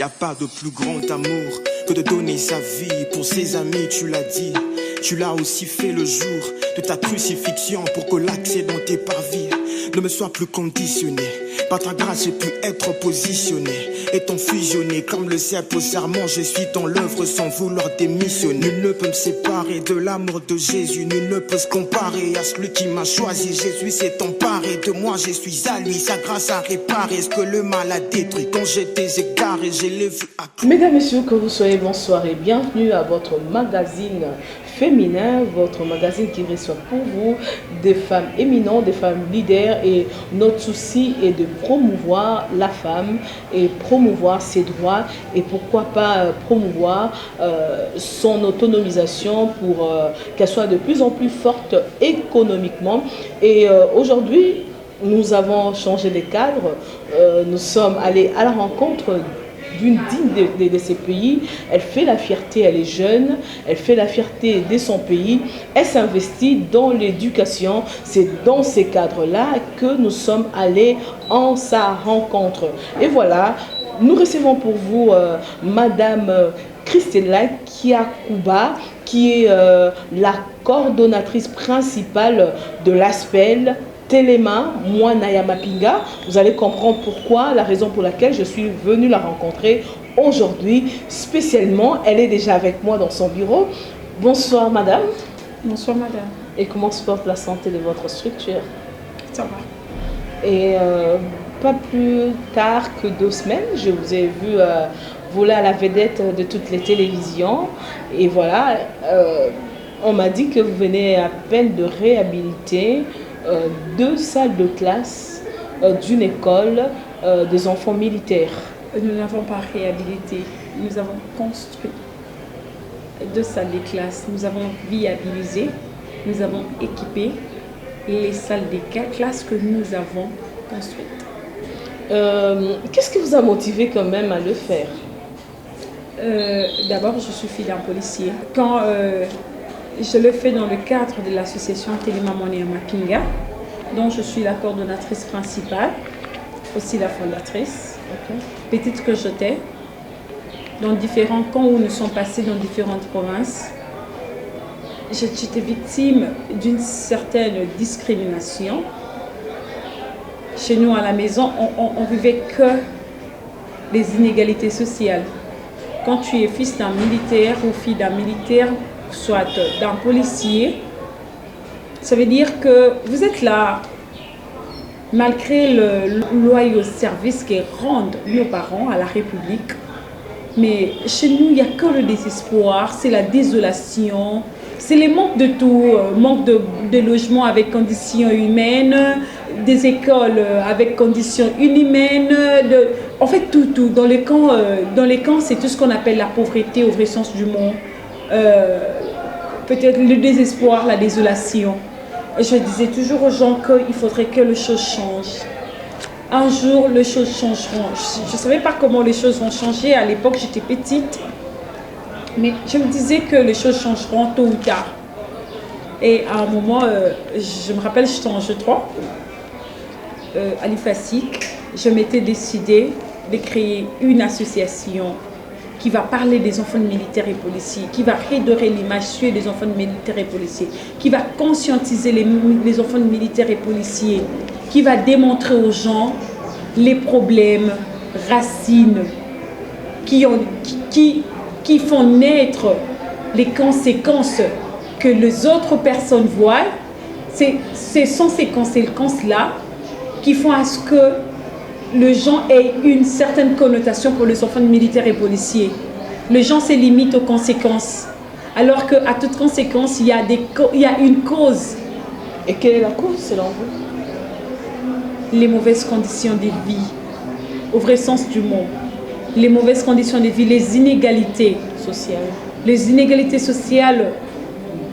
Y a pas de plus grand amour que de donner sa vie pour ses amis, tu l'as dit. Tu l'as aussi fait le jour de ta crucifixion pour que l'accès dans tes parvis ne me soit plus conditionné. Par ta grâce, j'ai pu être positionné, étant fusionné comme le cèpe au serment. Je suis dans l'œuvre sans vouloir démissionner. Nul ne peut me séparer de l'amour de Jésus. Nul ne peut se comparer à celui qui m'a choisi. Jésus s'est emparé de moi, je suis à lui. Sa grâce a réparé ce que le mal a détruit. Quand j'étais égaré, je l'ai vu à... Mesdames, Messieurs, que vous soyez, bonsoir et bienvenue à votre magazine féminin, votre magazine qui reçoit pour vous des femmes éminentes, des femmes leaders, et notre souci est de promouvoir la femme et promouvoir ses droits et pourquoi pas promouvoir son autonomisation pour qu'elle soit de plus en plus forte économiquement. Et aujourd'hui, nous avons changé de cadre, nous sommes allés à la rencontre d'une digne de ces pays. Elle fait la fierté, elle est jeune, elle fait la fierté de son pays, elle s'investit dans l'éducation. C'est dans ces cadres-là que nous sommes allés en sa rencontre. Et voilà, nous recevons pour vous Madame Christella Kiakouba, qui est la coordonnatrice principale de l'ASPEL Téléma Mwana Mapinga. Vous allez comprendre pourquoi, la raison pour laquelle je suis venue la rencontrer aujourd'hui spécialement. Elle est déjà avec moi dans son bureau. Bonsoir madame. Bonsoir madame. Et comment se porte la santé de votre structure? Ça va. Et pas plus tard que 2 semaines, je vous ai vu voler à la vedette de toutes les télévisions. Et voilà, on m'a dit que vous venez à peine de réhabiliter 2 salles de classe d'une école des enfants militaires. Nous n'avons pas réhabilité, nous avons construit 2 salles de classe. Nous avons viabilisé, nous avons équipé les salles de classe que nous avons construites. Qu'est-ce qui vous a motivé quand même à le faire? D'abord, je suis fille d'un policier. Quand je le fais dans le cadre de l'association Téléma Mwana Mapinga, dont je suis la coordonnatrice principale, aussi la fondatrice. Petite que j'étais, dans différents camps où nous sommes passés dans différentes provinces, j'étais victime d'une certaine discrimination. Chez nous à la maison, on vivait que les inégalités sociales. Quand tu es fils d'un militaire ou fille d'un militaire, soit d'un policier, ça veut dire que vous êtes là, malgré le loyal service qu'ils rendent nos parents à la République. Mais chez nous, il n'y a que le désespoir, c'est la désolation, c'est le manque de tout, manque de logements avec conditions humaines, des écoles avec conditions inhumaines, en fait tout. Dans les camps, c'est tout ce qu'on appelle la pauvreté au vrai sens du mot. Peut-être le désespoir, la désolation. Et je disais toujours aux gens qu'il faudrait que les choses changent. Un jour, les choses changeront. Je ne savais pas comment les choses vont changer. À l'époque, j'étais petite. Mais je me disais que les choses changeront tôt ou tard. Et à un moment, je me rappelle, j'étais en jeu 3, à l'IFASIC. Je m'étais décidée de créer une association qui va parler des enfants de militaires et policiers, qui va redorer l'image suée des enfants de militaires et policiers, qui va conscientiser les enfants de militaires et policiers, qui va démontrer aux gens les problèmes, racines, qui font naître les conséquences que les autres personnes voient. Ce sont ces conséquences-là qui font à ce que les gens aient une certaine connotation pour les enfants de militaires et policiers. Les gens se limitent aux conséquences, alors qu'à toute conséquence, il y a une cause. Et quelle est la cause selon vous? Les mauvaises conditions de vie, au vrai sens du mot. Les mauvaises conditions de vie, les inégalités sociales. Les inégalités sociales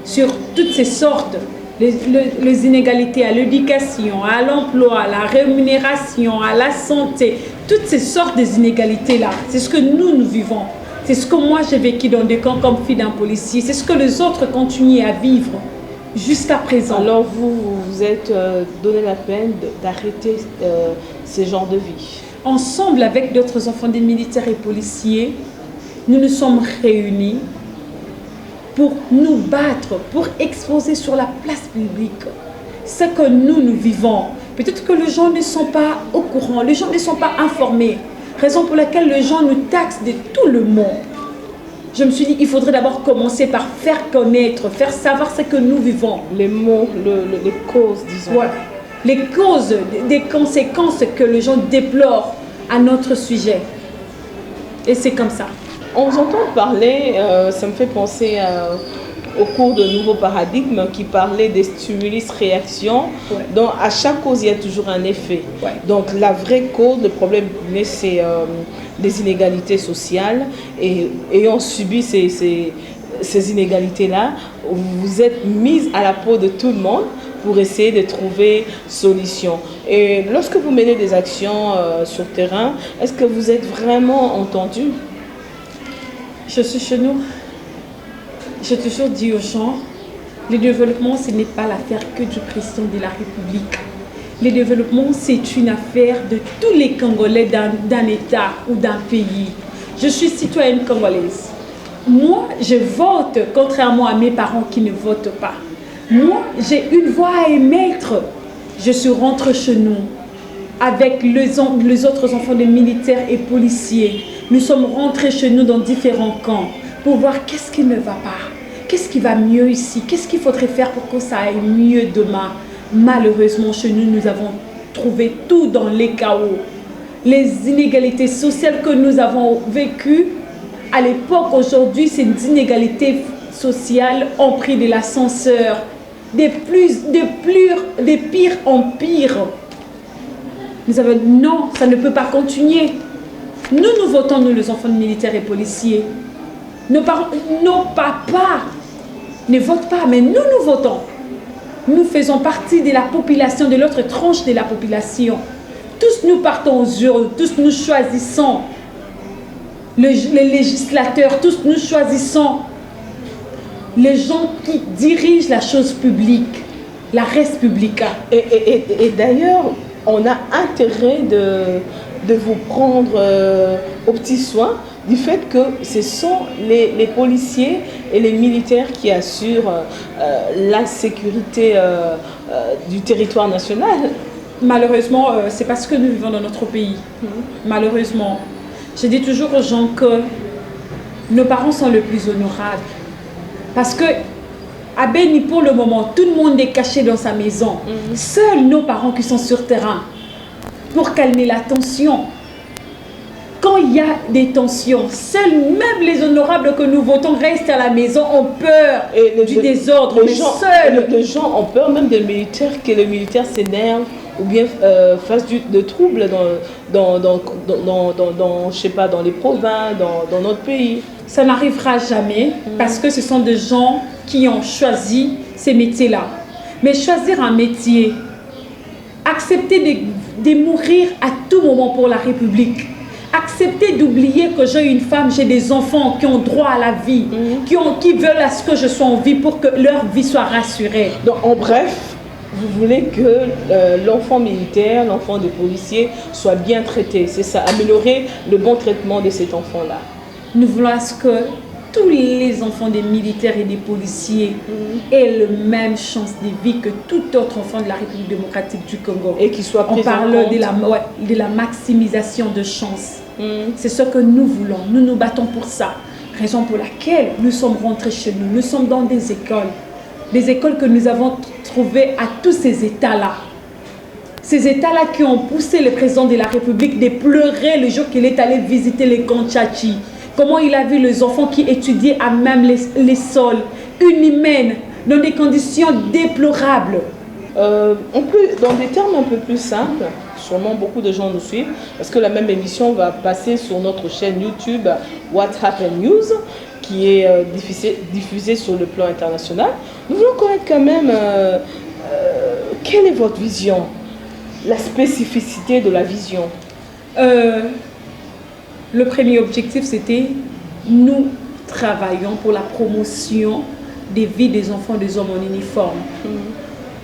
sur toutes ces sortes. Les inégalités à l'éducation, à l'emploi, à la rémunération, à la santé, toutes ces sortes d'inégalités-là, c'est ce que nous vivons. C'est ce que moi j'ai vécu dans des camps comme fille d'un policier. C'est ce que les autres continuent à vivre jusqu'à présent. Alors vous êtes donné la peine d'arrêter ce genre de vie? Ensemble avec d'autres enfants des militaires et policiers, nous nous sommes réunis pour nous battre, pour exposer sur la place publique ce que nous vivons. Peut-être que les gens ne sont pas au courant, les gens ne sont pas informés, raison pour laquelle les gens nous taxent de tout le monde. Je me suis dit, il faudrait d'abord commencer par faire connaître, faire savoir ce que nous vivons. Les mots, les causes, disons. Ouais. Les causes, des conséquences que les gens déplorent à notre sujet. Et c'est comme ça. On vous entend parler, ça me fait penser au cours de nouveaux paradigmes qui parlaient des stimulus-réactions. Ouais. Donc, à chaque cause, il y a toujours un effet. Ouais. Donc, la vraie cause, le problème, c'est des inégalités sociales. Et ayant subi ces inégalités-là, vous êtes mise à la peau de tout le monde pour essayer de trouver solution. Et lorsque vous menez des actions sur le terrain, est-ce que vous êtes vraiment entendu? Je suis chez nous. J'ai toujours dit aux gens, le développement, ce n'est pas l'affaire que du président de la République. Le développement, c'est une affaire de tous les Congolais d'un État ou d'un pays. Je suis citoyenne congolaise. Moi, je vote, contrairement à mes parents qui ne votent pas. Moi, j'ai une voix à émettre. Je suis rentrée chez nous avec les autres enfants de militaires et policiers. Nous sommes rentrés chez nous dans différents camps pour voir qu'est-ce qui ne va pas, qu'est-ce qui va mieux ici, qu'est-ce qu'il faudrait faire pour que ça aille mieux demain. Malheureusement, chez nous, nous avons trouvé tout dans les chaos. Les inégalités sociales que nous avons vécues, à l'époque, aujourd'hui, ces inégalités sociales ont pris de l'ascenseur, des pires en pire. Nous avons dit non, ça ne peut pas continuer. Nous votons, nous les enfants de militaires et policiers. Nos papas ne votent pas, mais nous votons. Nous faisons partie de la population, de l'autre tranche de la population. Tous nous partons aux urnes, tous nous choisissons. Les législateurs, tous nous choisissons. Les gens qui dirigent la chose publique, la res publica. Et d'ailleurs, on a intérêt de vous prendre aux petits soins du fait que ce sont les policiers et les militaires qui assurent la sécurité du territoire national. Malheureusement, c'est parce que nous vivons dans notre pays. Malheureusement. Je dis toujours aux gens que nos parents sont les plus honorables. Parce que à Beni, pour le moment, tout le monde est caché dans sa maison. Seuls nos parents qui sont sur terrain pour calmer la tension. Quand il y a des tensions, seuls, même les honorables que nous votons restent à la maison, ont peur du désordre. Les gens ont peur même des militaires, que les militaires s'énervent ou bien fassent de troubles je sais pas, dans les provinces, dans notre pays. Ça n'arrivera jamais parce que ce sont des gens qui ont choisi ces métiers-là. Mais choisir un métier, accepter de mourir à tout moment pour la République, accepter d'oublier que j'ai une femme, j'ai des enfants qui ont droit à la vie, qui veulent à ce que je sois en vie pour que leur vie soit rassurée. Donc, en bref, vous voulez que l'enfant militaire, l'enfant des policiers soit bien traité. C'est ça, améliorer le bon traitement de cet enfant-là. Nous voulons à ce que tous les enfants des militaires et des policiers aient la même chance de vie que tout autre enfant de la République démocratique du Congo. Et qu'ils soient pris en compte. On parle de la maximisation de chances. C'est ce que nous voulons. Nous nous battons pour ça. Raison pour laquelle nous sommes rentrés chez nous. Nous sommes dans des écoles que nous avons trouvées à tous ces États-là. Ces États-là qui ont poussé le président de la République de pleurer le jour qu'il est allé visiter les camps Tchachi. Comment il a vu les enfants qui étudiaient à même les sols, inhumaines, dans des conditions déplorables. Dans des termes un peu plus simples, sûrement beaucoup de gens nous suivent, parce que la même émission va passer sur notre chaîne YouTube What Happened News, qui est diffusée sur le plan international. Nous voulons connaître quand même quelle est votre vision, la spécificité de la vision. Le premier objectif, c'était nous travaillons pour la promotion des vies des enfants des hommes en uniforme.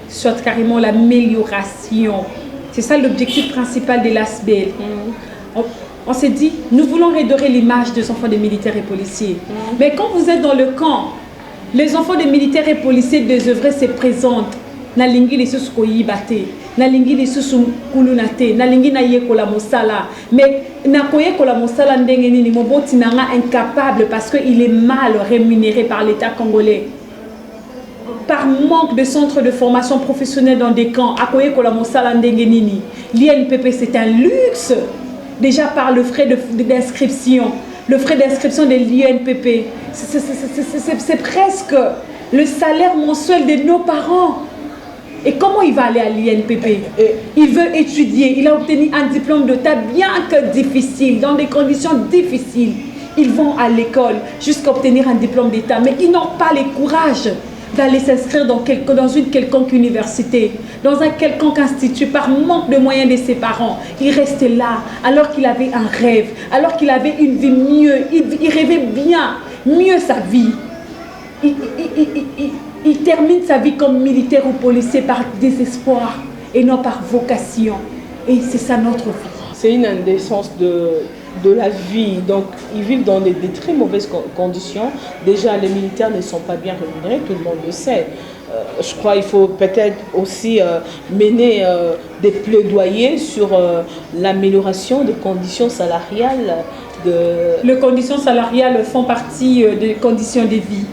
Soit carrément l'amélioration C'est ça l'objectif principal de l'ASBL. On s'est dit, nous voulons redorer l'image des enfants des militaires et policiers. Mais quand vous êtes dans le camp, les enfants des militaires et policiers désœuvrés se présentent. Nalingi les sous koyibate, nalingi les sous kulunate, nalingi na yekola mosala. Mais nakoye kola mosala ndengeni ni moboti nanga incapable parce qu'il est mal rémunéré par l'État congolais. Par manque de centres de formation professionnelle dans des camps, akoye kola mosala ndengeni ni. L'INPP c'est un luxe. Déjà par le frais d'inscription, le frais d'inscription de l'INPP, c'est presque le salaire mensuel de nos parents. Et comment il va aller à l'INPP? Il veut étudier, il a obtenu un diplôme d'État bien que difficile, dans des conditions difficiles. Ils vont à l'école jusqu'à obtenir un diplôme d'État, mais ils n'ont pas le courage d'aller s'inscrire dans une quelconque université, dans un quelconque institut, par manque de moyens de ses parents. Il restait là, alors qu'il avait un rêve, alors qu'il avait une vie mieux, il rêvait bien, mieux sa vie. Il termine sa vie comme militaire ou policier par désespoir et non par vocation. Et c'est ça notre vie. C'est une indécence de la vie. Donc, ils vivent dans des très mauvaises conditions. Déjà, les militaires ne sont pas bien rémunérés, tout le monde le sait. Je crois qu'il faut peut-être aussi mener des plaidoyers sur l'amélioration des conditions salariales. Les conditions salariales font partie des conditions de vie.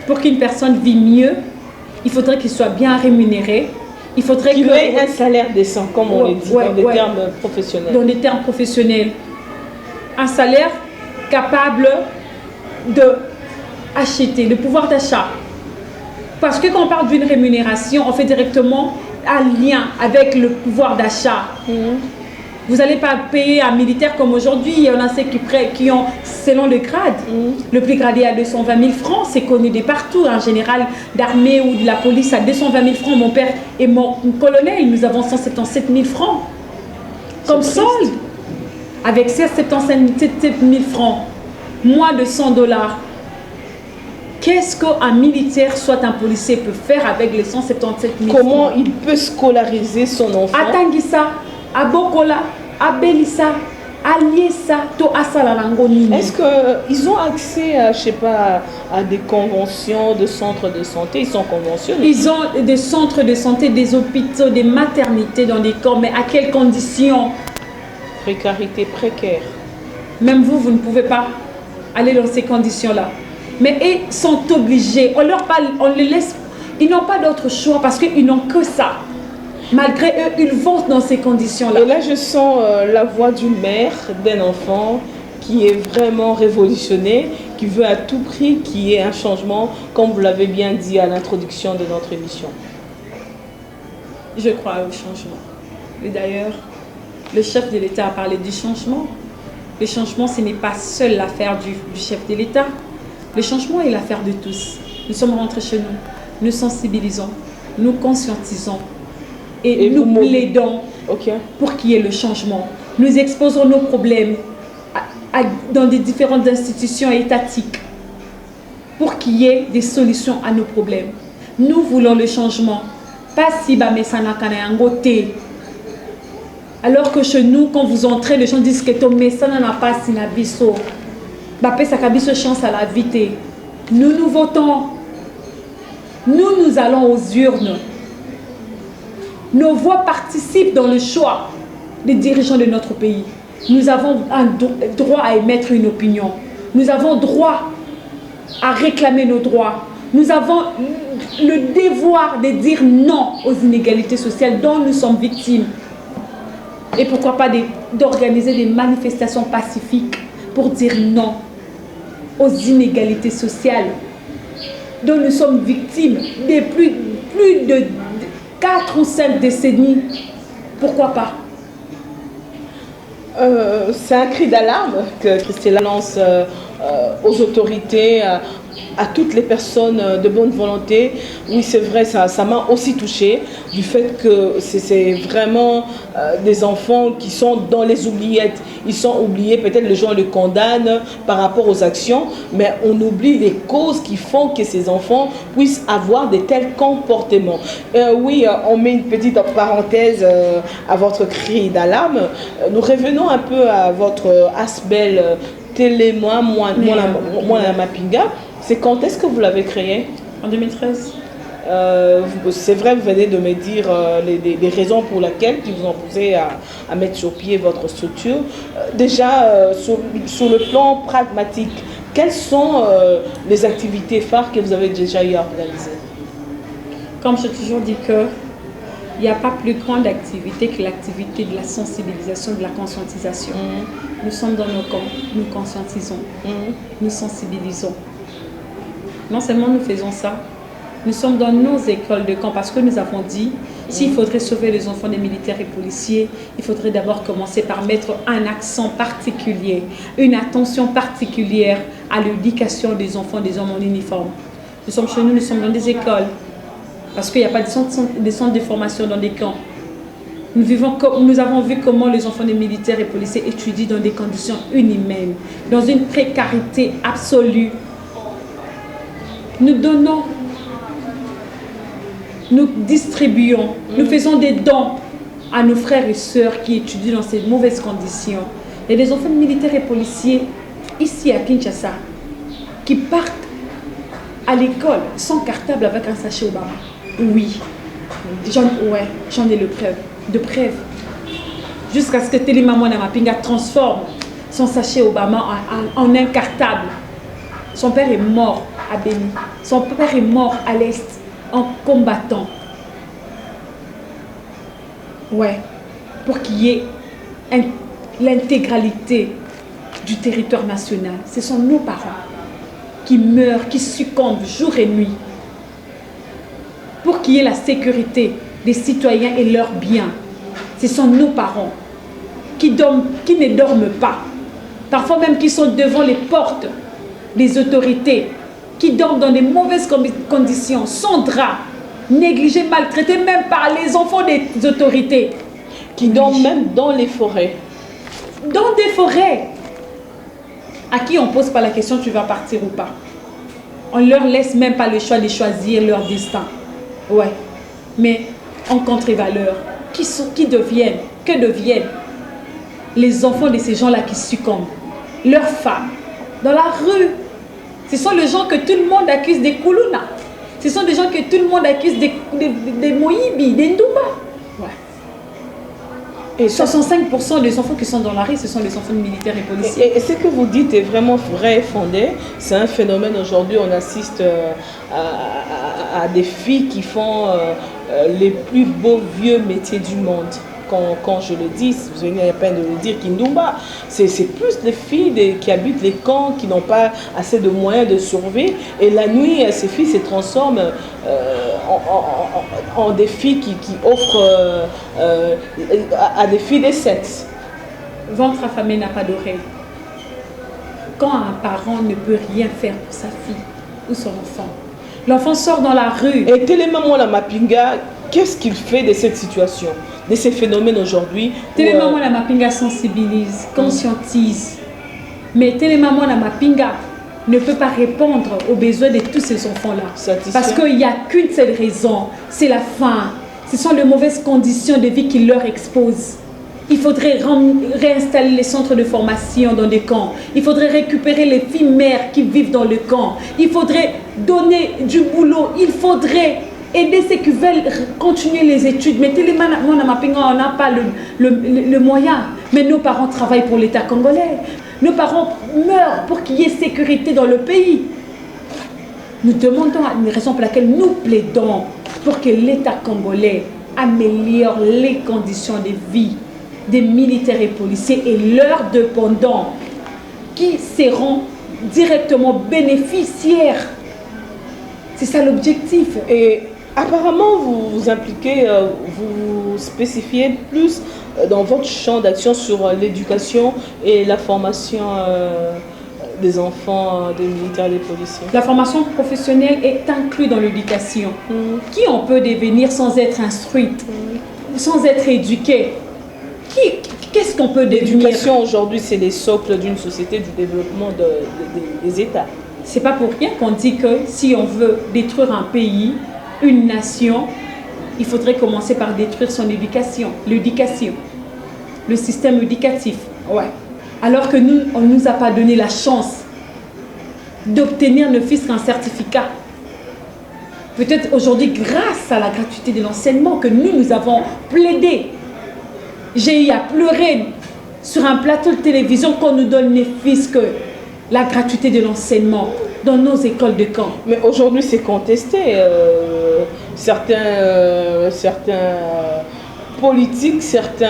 Pour qu'une personne vive mieux, il faudrait qu'il soit bien rémunéré. Il faudrait qu'il ait un salaire décent, comme on le dit, dans des termes professionnels. Dans des termes professionnels. Un salaire capable d'acheter, le pouvoir d'achat. Parce que quand on parle d'une rémunération, on fait directement un lien avec le pouvoir d'achat. Vous n'allez pas payer un militaire comme aujourd'hui. Il y en a ceux qui ont, selon le grade, le plus gradé à 220 000 francs. C'est connu de partout. Un général d'armée ou de la police à 220 000 francs. Mon père est mon colonel. Nous avons 177 000 francs comme solde. Avec ces 177 000 francs, moins de 100 $. Qu'est-ce qu'un militaire, soit un policier, peut faire avec les 177 000 francs? Comment il peut scolariser son enfant? Atangisa, Abokola, Abelissa, Aliessa, To Asala Langoni. Est-ce qu'ils ont accès à, je sais pas, à des conventions de centres de santé? Ils sont conventionnés. Ils ont des centres de santé, des hôpitaux, des maternités dans des corps, mais à quelles conditions? Précarité précaire. Même vous ne pouvez pas aller dans ces conditions-là. Mais ils sont obligés, on les laisse, ils n'ont pas d'autre choix parce qu'ils n'ont que ça. Malgré eux, ils vont dans ces conditions-là. Et là, je sens la voix d'une mère, d'un enfant qui est vraiment révolutionné, qui veut à tout prix qu'il y ait un changement, comme vous l'avez bien dit à l'introduction de notre émission. Je crois au changement. Et d'ailleurs, le chef de l'État a parlé du changement. Le changement, ce n'est pas seule l'affaire du chef de l'État. Le changement est l'affaire de tous. Nous sommes rentrés chez nous, nous sensibilisons, nous conscientisons et nous plaidons pour qu'il y ait le changement. Nous exposons nos problèmes dans des différentes institutions étatiques pour qu'il y ait des solutions à nos problèmes. Nous voulons le changement. Pas si alors que chez nous, quand vous entrez, les gens disent que ton message n'a pas si nabiso. Bapé sakabiso chance à la vité. Nous votons. Nous allons aux urnes. Nos voix participent dans le choix des dirigeants de notre pays. Nous avons un droit à émettre une opinion. Nous avons droit à réclamer nos droits. Nous avons le devoir de dire non aux inégalités sociales dont nous sommes victimes. Et pourquoi pas d'organiser des manifestations pacifiques pour dire non aux inégalités sociales dont nous sommes victimes depuis plus de 4 ou 5 décennies. Pourquoi pas? C'est un cri d'alarme que Christella lance aux autorités à toutes les personnes de bonne volonté. Oui, c'est vrai, ça m'a aussi touchée du fait que c'est vraiment des enfants qui sont dans les oubliettes. Ils sont oubliés, peut-être les gens les condamnent par rapport aux actions, mais on oublie les causes qui font que ces enfants puissent avoir de tels comportements. Oui, on met une petite parenthèse à votre cri d'alarme. Nous revenons un peu à votre Asbel Téléma, moi la Mapinga. C'est quand est-ce que vous l'avez créé? En 2013. C'est vrai, vous venez de me dire les raisons pour lesquelles qui vous ont poussé à mettre sur pied votre structure. Déjà, sur le plan pragmatique, quelles sont les activités phares que vous avez déjà eu à organiser? Comme j'ai toujours dit que il n'y a pas plus grande activité que l'activité de la sensibilisation, de la conscientisation. Nous sommes dans nos camps, nous conscientisons, nous sensibilisons. Non seulement nous faisons ça, nous sommes dans nos écoles de camp parce que nous avons dit, s'il faudrait sauver les enfants des militaires et policiers, il faudrait d'abord commencer par mettre un accent particulier, une attention particulière à l'éducation des enfants, des hommes en uniforme. Nous sommes chez nous, nous sommes dans des écoles. Parce qu'il n'y a pas de centres de formation dans des camps. Nous avons vu comment les enfants des militaires et policiers étudient dans des conditions inhumaines, dans une précarité absolue. Nous donnons, nous distribuons, nous faisons des dons à nos frères et sœurs qui étudient dans ces mauvaises conditions. Il y a des enfants militaires et policiers ici à Kinshasa qui partent à l'école sans cartable avec un sachet Obama. Oui, j'en ai de preuves. Jusqu'à ce que Téléma Mwana Mapinga transforme son sachet Obama en un cartable. Son père est mort à Béni. Son père est mort à l'Est en combattant. Ouais, pour qu'il y ait l'intégralité du territoire national. Ce sont nos parents qui meurent, qui succombent jour et nuit. Pour qu'il y ait la sécurité des citoyens et leurs biens. Ce sont nos parents qui ne dorment pas. Parfois même qui sont devant les portes des autorités, qui dorment dans des mauvaises conditions, sans drap, négligés, maltraités même par les enfants des autorités. Qui dorment même dans les forêts. Dans des forêts. À qui on ne pose pas la question, tu vas partir ou pas. On ne leur laisse même pas le choix de choisir leur destin. Ouais. Mais en contre-valeur, que deviennent les enfants de ces gens-là qui succombent? Leurs femmes, dans la rue. Ce sont les gens que tout le monde accuse des Koulouna. Ce sont des gens que tout le monde accuse des Moïbi, des Ndouba. Ouais. Et 65% des enfants qui sont dans la rue, ce sont les enfants militaires et policiers. Et ce que vous dites est vraiment vrai et fondé. C'est un phénomène aujourd'hui, on assiste à des filles qui font les plus beaux vieux métiers du monde. Quand je le dis, vous avez la peine de le dire, Kindumba, c'est plus les filles qui habitent les camps, qui n'ont pas assez de moyens de survie. Et la nuit, ces filles se transforment en des filles qui offrent à des filles des sexes. Ventre affamé n'a pas d'oreille. Quand un parent ne peut rien faire pour sa fille ou son enfant, l'enfant sort dans la rue. Et Téléma Mwana Mapinga, qu'est-ce qu'il fait de cette situation, de ces phénomènes aujourd'hui? Téléma Mwana Mapinga sensibilise, conscientise. Mais Téléma Mwana Mapinga ne peut pas répondre aux besoins de tous ces enfants-là. Parce qu'il n'y a qu'une seule raison, c'est la faim. Ce sont les mauvaises conditions de vie qui leur exposent. Il faudrait réinstaller les centres de formation dans des camps. Il faudrait récupérer les filles mères qui vivent dans le camp. Il faudrait donner du boulot. Il faudrait aider ceux qui veulent continuer les études. Mais Téléma Mwana Mapinga, on n'a pas le moyen. Mais nos parents travaillent pour l'État congolais. Nos parents meurent pour qu'il y ait sécurité dans le pays. Nous demandons une raison pour laquelle nous plaidons pour que l'État congolais améliore les conditions de vie des militaires et policiers et leurs dépendants qui seront directement bénéficiaires. C'est ça l'objectif. Et apparemment, vous vous impliquez, vous spécifiez plus dans votre champ d'action sur l'éducation et la formation des enfants, des militaires et des policiers? La formation professionnelle est inclue dans l'éducation. Qui on peut devenir sans être instruite, sans être éduqué? Qu'est-ce qu'on peut devenir? L'éducation aujourd'hui, c'est les socles d'une société, du développement des États. C'est pas pour rien qu'on dit que si on veut détruire un pays, une nation, il faudrait commencer par détruire son éducation, l'éducation, le système éducatif. Ouais. Alors que nous, on ne nous a pas donné la chance d'obtenir ne fût-ce qu'un certificat. Peut-être aujourd'hui, grâce à la gratuité de l'enseignement que nous avons plaidé. J'ai eu à pleurer sur un plateau de télévision qu'on nous donne ne fût-ce que la gratuité de l'enseignement dans nos écoles de camp. Mais aujourd'hui, c'est contesté. Certains politiques, certaines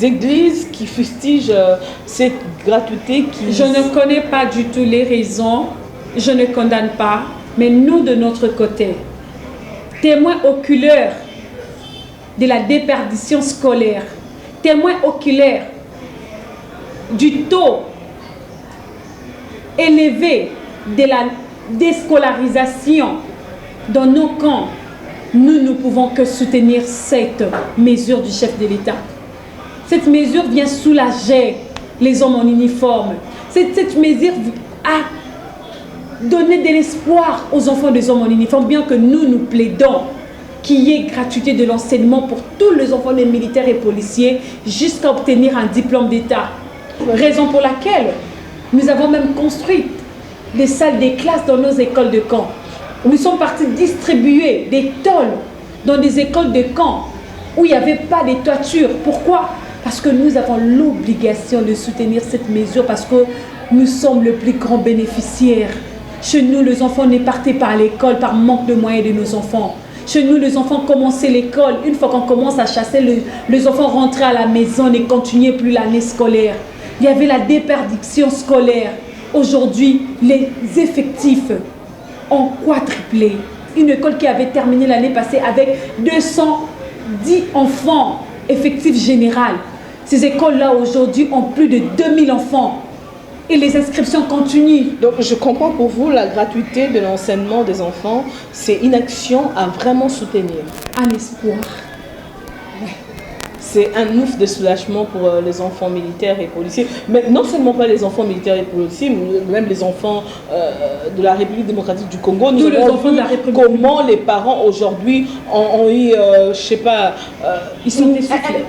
églises qui fustigent cette gratuité qui... Je ne connais pas du tout les raisons, je ne condamne pas, mais nous, de notre côté, témoins oculaires de la déperdition scolaire, témoins oculaires du taux élevé de la déscolarisation dans nos camps, nous ne pouvons que soutenir cette mesure du chef de l'État. Cette mesure vient soulager les hommes en uniforme. Cette mesure a donné de l'espoir aux enfants des hommes en uniforme, bien que nous plaidons qu'il y ait gratuité de l'enseignement pour tous les enfants des militaires et policiers jusqu'à obtenir un diplôme d'État. Raison pour laquelle nous avons même construit des salles de classe dans nos écoles de camp. Nous sommes partis distribuer des tôles dans des écoles de camp où il n'y avait pas de toiture. Pourquoi? Parce que nous avons l'obligation de soutenir cette mesure parce que nous sommes le plus grand bénéficiaire. Chez nous, les enfants ne partaient pas à l'école par manque de moyens de nos enfants. Chez nous, les enfants commençaient l'école. Une fois qu'on commence à chasser, les enfants rentraient à la maison et continuaient plus l'année scolaire. Il y avait la déperdition scolaire. Aujourd'hui, les effectifs ont quadruplé. Une école qui avait terminé l'année passée avec 210 enfants, effectif général. Ces écoles-là, aujourd'hui, ont plus de 2000 enfants. Et les inscriptions continuent. Donc, je comprends pour vous, la gratuité de l'enseignement des enfants, c'est une action à vraiment soutenir. Un espoir. C'est un ouf de soulagement pour les enfants militaires et policiers. Mais non seulement pas les enfants militaires et policiers, mais même les enfants de la République démocratique du Congo. Nous avons vu comment les parents aujourd'hui ont eu, je sais pas... ils sont dessoufflés.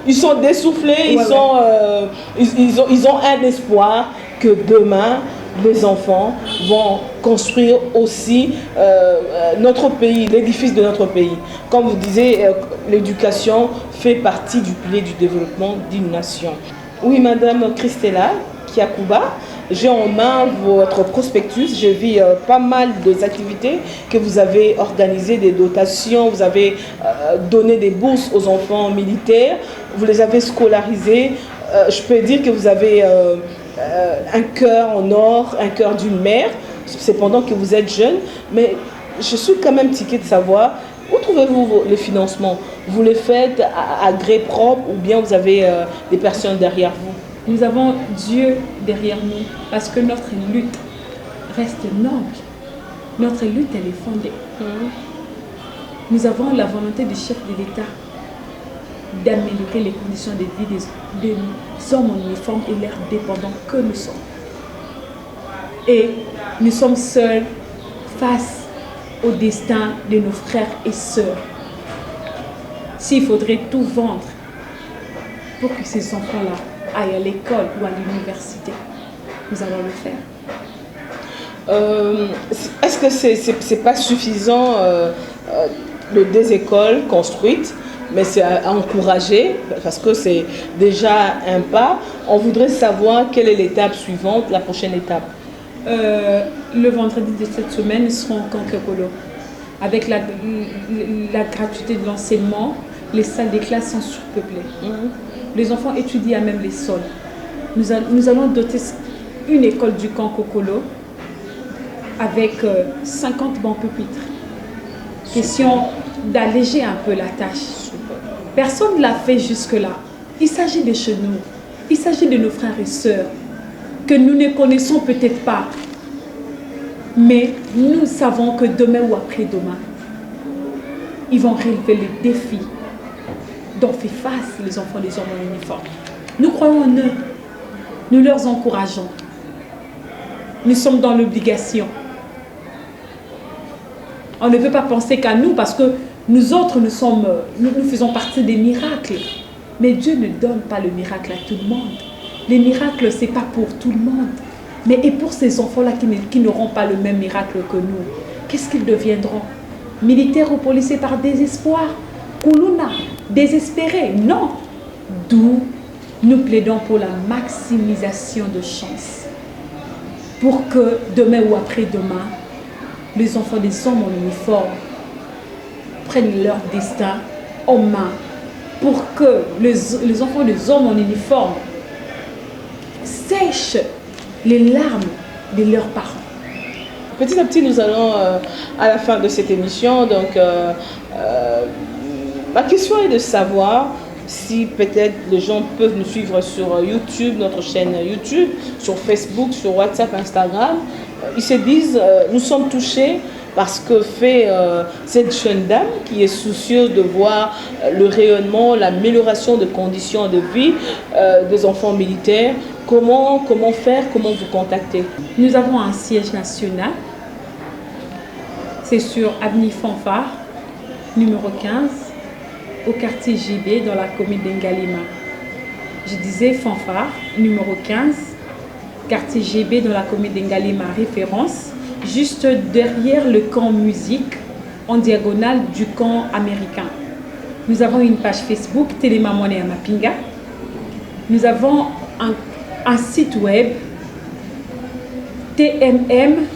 Ils sont dessoufflés, ils ont un espoir que demain, les enfants vont construire aussi notre pays, l'édifice de notre pays. Comme vous disiez, l'éducation fait partie du pilier du développement d'une nation. Oui, Madame Christella Kiakuba, j'ai en main votre prospectus. J'ai vu pas mal d'activités que vous avez organisées, des dotations, vous avez donné des bourses aux enfants militaires, vous les avez scolarisés. Je peux dire que vous avez un cœur en or, un cœur d'une mère, cependant que vous êtes jeune, mais je suis quand même tiquée de savoir où trouvez-vous les financements? Vous les faites à gré propre ou bien vous avez des personnes derrière vous? Nous avons Dieu derrière nous parce que notre lutte reste noble. Notre lutte, elle est fondée. Nous avons la volonté du chef de l'État d'améliorer les conditions de vie des hommes en uniforme et leurs dépendants que nous sommes. Et nous sommes seuls face au destin de nos frères et sœurs. S'il faudrait tout vendre pour que ces enfants-là aillent à l'école ou à l'université, nous allons le faire. Est-ce que c'est pas suffisant des écoles construites, mais c'est à encourager parce que c'est déjà un pas. On voudrait savoir quelle est l'étape suivante, la prochaine étape. Le vendredi de cette semaine, nous serons au camp Kokolo. Avec la gratuité de l'enseignement, les salles des classes sont surpeuplées. Les enfants étudient à même les sols. Nous allons doter une école du camp Kokolo avec 50 bancs pupitres. Question d'alléger un peu la tâche. Personne ne l'a fait jusque-là. Il s'agit de chez nous. Il s'agit de nos frères et sœurs. que nous ne connaissons peut-être pas. Mais nous savons que demain ou après-demain, ils vont relever le défi dont fait face les enfants des hommes en uniforme. Nous croyons en eux. Nous leur encourageons. Nous sommes dans l'obligation. On ne peut pas penser qu'à nous parce que nous autres, nous faisons partie des miracles. Mais Dieu ne donne pas le miracle à tout le monde. Les miracles, ce n'est pas pour tout le monde. Mais et pour ces enfants-là qui n'auront pas le même miracle que nous, qu'est-ce qu'ils deviendront? Militaires ou policiers par désespoir? Koulouna, désespérés? Non. D'où nous plaidons pour la maximisation de chances. Pour que demain ou après-demain, les enfants des hommes en uniforme prennent leur destin en main. Pour que les enfants des hommes en uniforme sèchent les larmes de leurs parents. Petit à petit, nous allons à la fin de cette émission. Donc, ma question est de savoir si peut-être les gens peuvent nous suivre sur YouTube, notre chaîne YouTube, sur Facebook, sur WhatsApp, Instagram. Ils se disent, nous sommes touchés parce que fait cette jeune dame qui est soucieuse de voir le rayonnement, l'amélioration des conditions de vie des enfants militaires. Comment faire, comment vous contacter? Nous avons un siège national. C'est sur Avenue Fanfare, numéro 15, au quartier JB, dans la commune d'Ngalima. Je disais Fanfare, numéro 15, quartier GB, dans la commune d'Ngalima, référence, juste derrière le camp musique, en diagonale du camp américain. Nous avons une page Facebook, Télémamouane à Mapinga. Nous avons un site web, tmm-org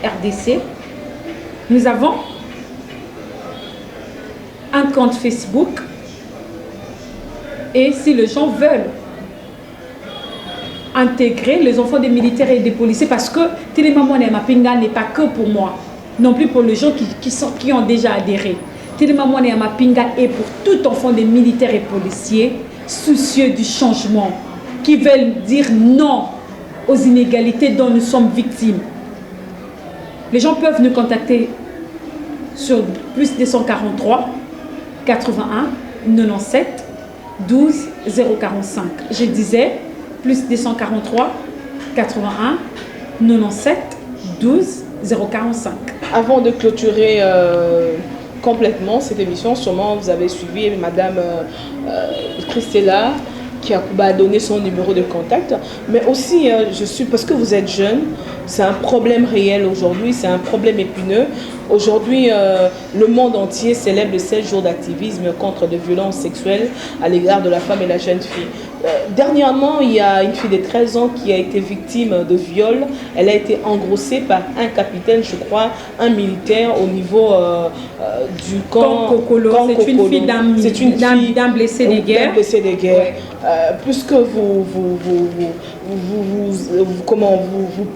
RDC. Nous avons un compte Facebook. Et si les gens veulent intégrer les enfants des militaires et des policiers, parce que Télémamouane et Mapinga n'est pas que pour moi, non plus pour les gens qui ont déjà adhéré. Télémamouane et Mapinga est pour tout enfant des militaires et policiers soucieux du changement, qui veulent dire non aux inégalités dont nous sommes victimes. Les gens peuvent nous contacter sur plus 243 81 97 12 045. Je disais plus 243 81 97 12 045. Avant de clôturer complètement cette émission, sûrement vous avez suivi Madame Christella qui a donné son numéro de contact, mais aussi parce que vous êtes jeune, c'est un problème réel aujourd'hui, c'est un problème épineux. Aujourd'hui, le monde entier célèbre les 16 jours d'activisme contre les violences sexuelles à l'égard de la femme et la jeune fille. Dernièrement, il y a une fille de 13 ans qui a été victime de viol. Elle a été engrossée par un capitaine, je crois, un militaire au niveau du camp Kokolo. C'est une fille d'un blessé de guerre. Ouais. Puisque vous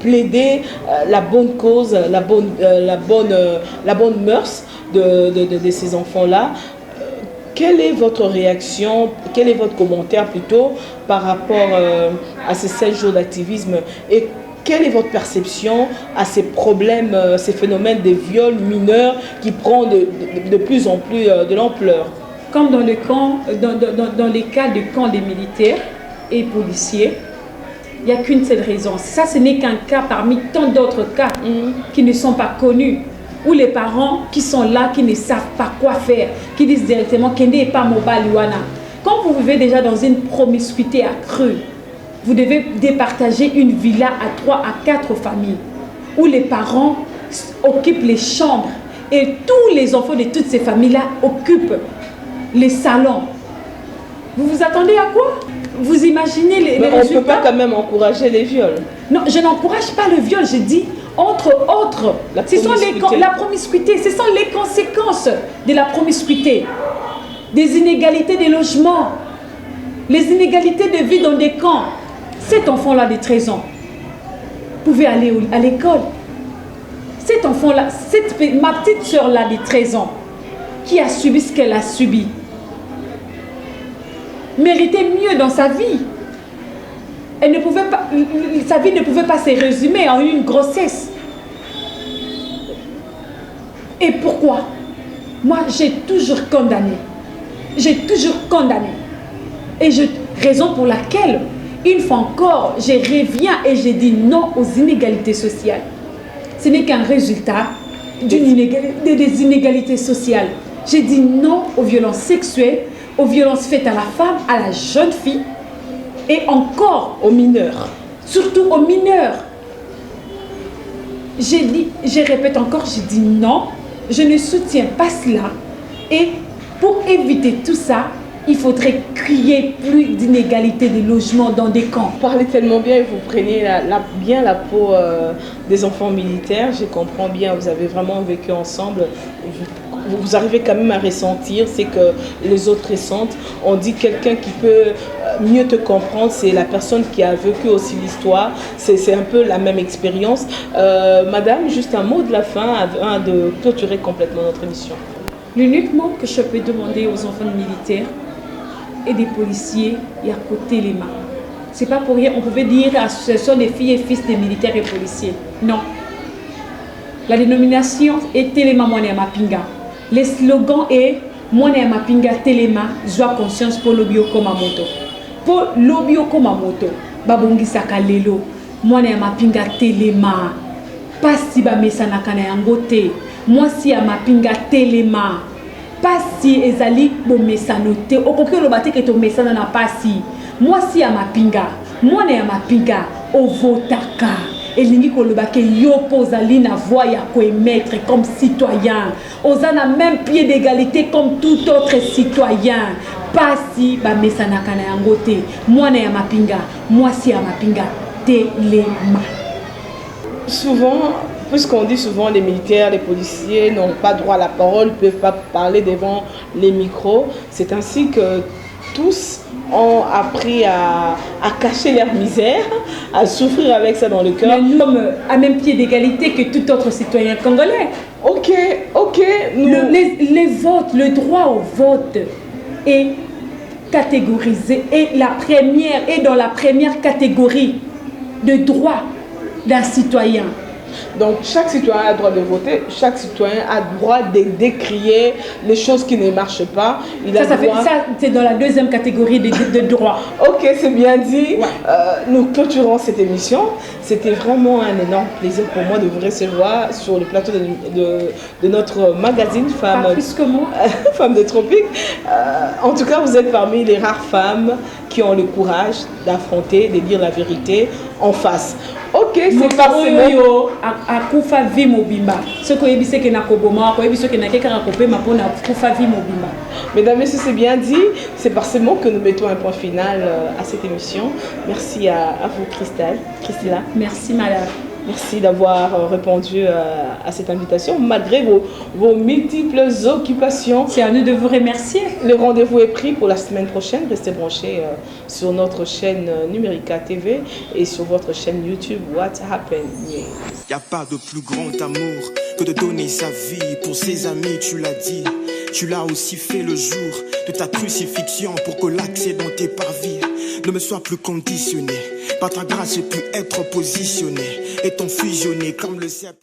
plaidez la bonne cause, la bonne mœurs de ces enfants-là. Quelle est votre réaction, quel est votre commentaire plutôt par rapport à ces 16 jours d'activisme et quelle est votre perception à ces problèmes, ces phénomènes de viols mineurs qui prennent de plus en plus de l'ampleur? Comme dans les cas de camps des militaires et policiers, il n'y a qu'une seule raison. Ça, ce n'est qu'un cas parmi tant d'autres cas qui ne sont pas connus. Ou les parents qui sont là, qui ne savent pas quoi faire, qui disent directement qu'il n'est pas Mobaliwana. Quand vous vivez déjà dans une promiscuité accrue, vous devez départager une villa à 3 à 4 familles, où les parents occupent les chambres et tous les enfants de toutes ces familles-là occupent les salons. Vous vous attendez à quoi? Vous imaginez les résultats? On ne peut pas quand même encourager les viols. Non, je n'encourage pas le viol, je dis entre autres. La promiscuité, ce sont les conséquences de la promiscuité. Des inégalités de logement, les inégalités de vie dans des camps. Cet enfant-là de 13 ans pouvait aller à l'école. Cet enfant-là, ma petite soeur-là de 13 ans, qui a subi ce qu'elle a subi, méritait mieux dans sa vie. sa vie ne pouvait pas se résumer en une grossesse. Et pourquoi? Moi, j'ai toujours condamné. J'ai toujours condamné. Et raison pour laquelle, une fois encore, je reviens et je dis non aux inégalités sociales. Ce n'est qu'un résultat des inégalités sociales. J'ai dit non aux violences sexuelles, aux violences faites à la femme, à la jeune fille et encore aux mineurs. Surtout aux mineurs. Je répète encore, j'ai dit non, je ne soutiens pas cela. Et pour éviter tout ça, il faudrait créer plus d'inégalités de logement dans des camps. Vous parlez tellement bien et vous prenez bien la peau des enfants militaires. Je comprends bien, vous avez vraiment vécu ensemble. Vous arrivez quand même à ressentir ce que les autres ressentent. On dit quelqu'un qui peut mieux te comprendre, c'est la personne qui a vécu aussi l'histoire. C'est un peu la même expérience. Madame, juste un mot de la fin avant de clôturer complètement notre émission. L'unique mot que je peux demander aux enfants militaires et des policiers, il y a côté les mains. C'est pas pour rien, on pouvait dire ce sont des filles et fils des militaires et policiers. Non. La dénomination est Telema Mwane Mapinga. Le slogan est Mwane Mapinga Telema, joie conscience pour l'obio Komamoto. Pour l'obio Komamoto, Babongi Sakalelo, Mwane Mapinga Telema. Pasi ba mesana kana yangote. Moi si à Mapinga Telema. Pasi ezali bo mesanote. Okoki olobate ke to mesana na pasi. Moi si à Mapinga. Moi na Mapinga ovotaka. Elingi kolobake yo pozali na voix ya ko émettre comme citoyen. Ozana même pied d'égalité comme tout autre citoyen. Pasi ba mesana kana yangote. Moi na Mapinga. Moi si à Mapinga Telema. Souvent, puisqu'on dit souvent les militaires, les policiers n'ont pas droit à la parole, ne peuvent pas parler devant les micros, c'est ainsi que tous ont appris à cacher leur misère, à souffrir avec ça dans le cœur. Mais nous sommes à même pied d'égalité que tout autre citoyen congolais. Ok. Les votes, le droit au vote est catégorisé et dans la première catégorie de droit d'un citoyen. Donc chaque citoyen a le droit de voter, chaque citoyen a le droit de décrier les choses qui ne marchent pas. Ça c'est dans la deuxième catégorie de droits. Ok, c'est bien dit. Ouais. Nous clôturons cette émission. C'était vraiment un énorme plaisir pour moi de vous recevoir sur le plateau de notre magazine Femmes. Pas plus que moi. Femmes de Tropique. En tout cas, vous êtes parmi les rares femmes qui ont le courage d'affronter, de dire la vérité en face. Ok, c'est parti. Akufa vi mobimba. Ce que ebise ke na koboma, ko ebise ke na keka kope mapona akufa vi mobimba. Mesdames et messieurs, c'est bien dit. C'est par ce mot que nous mettons un point final à cette émission. Merci à vous, Christella. Merci, madame. Merci d'avoir répondu à cette invitation, malgré vos multiples occupations. C'est à nous de vous remercier. Le rendez-vous est pris pour la semaine prochaine. Restez branchés sur notre chaîne Numérica TV et sur votre chaîne YouTube What Happened. Il n'y a pas de plus grand amour que de donner sa vie pour ses amis, tu l'as dit. Tu l'as aussi fait le jour de ta crucifixion pour que l'accès dans tes parvis ne me soit plus conditionné. Par ta grâce, j'ai pu être positionné et ton fusionné comme le ciel.